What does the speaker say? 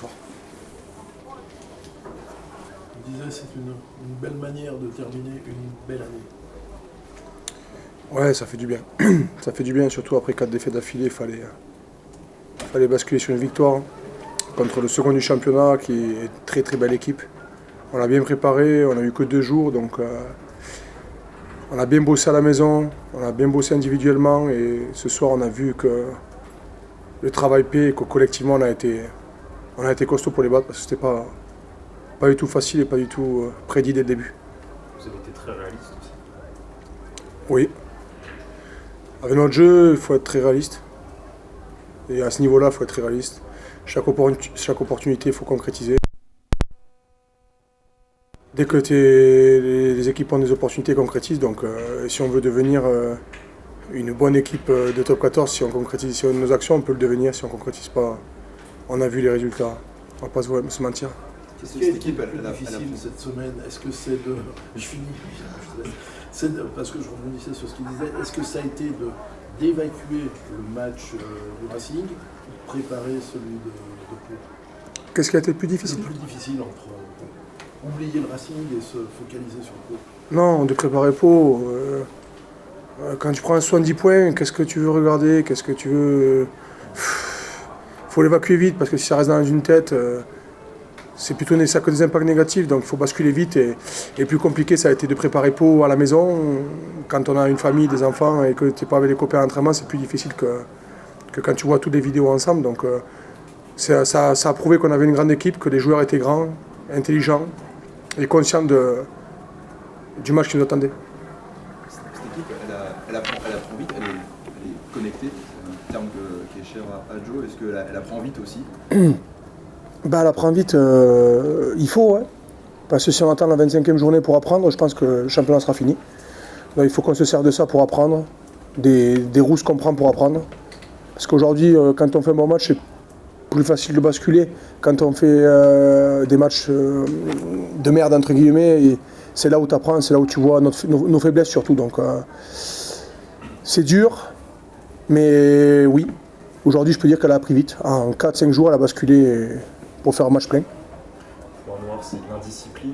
soir. Je disais, c'est une belle manière de terminer une belle année. Ouais, ça fait du bien. Ça fait du bien, surtout après 4 défaites d'affilée, il fallait basculer sur une victoire contre le second du championnat, qui est une très très belle équipe. On a bien préparé, on n'a eu que 2 jours, donc on a bien bossé à la maison, on a bien bossé individuellement, et ce soir on a vu que le travail paie et que collectivement on a été costaud pour les battre, parce que c'était pas du tout facile et pas du tout prédit dès le début. Vous avez été très réaliste aussi. Oui. Avec notre jeu, il faut être très réaliste. Et à ce niveau-là, il faut être très réaliste. Chaque opportunité, il faut concrétiser. Dès que les équipes ont des opportunités, concrétisent. Donc si on veut devenir une bonne équipe de top 14, si on concrétise sur nos actions, on peut le devenir. Si on ne concrétise pas, on a vu les résultats. On ne va pas se mentir. Qu'est-ce qui a été le plus difficile cette semaine? Est-ce que c'est de... Je finis. Parce que je rebondissais sur ce qu'il disait. Est-ce que ça a été d'évacuer le match du Racing ou de préparer celui de Pau? Qu'est-ce qui a été le plus difficile? Le plus difficile entre oublier le Racing et se focaliser sur Pau. Non, de préparer Pau. Quand tu prends un 70 points, qu'est-ce que tu veux regarder? Qu'est-ce que tu veux... faut l'évacuer vite, parce que si ça reste dans une tête... c'est plutôt ça que des impacts négatifs, donc il faut basculer vite. Et le plus compliqué, ça a été de préparer Pau à la maison. Quand on a une famille, des enfants, et que tu n'es pas avec les copains à l'entraînement, c'est plus difficile que quand tu vois toutes les vidéos ensemble. Donc ça a prouvé qu'on avait une grande équipe, que les joueurs étaient grands, intelligents et conscients du match qui nous attendait. Cette équipe, elle apprend vite, elle est connectée, c'est un terme qui est cher à Joe. Est-ce qu'elle apprend vite aussi? Elle apprend vite, il faut, ouais. Parce que si on attend la 25e journée pour apprendre, je pense que le championnat sera fini. Donc il faut qu'on se serve de ça pour apprendre, des rousses qu'on prend pour apprendre. Parce qu'aujourd'hui, quand on fait un bon match, c'est plus facile de basculer. Quand on fait des matchs de merde, entre guillemets, c'est là où tu apprends, c'est là où tu vois nos faiblesses surtout. Donc c'est dur, mais oui. Aujourd'hui, je peux dire qu'elle a appris vite. En 4-5 jours, elle a basculé pour faire un match plein. Pour Noir, c'est l'indiscipline.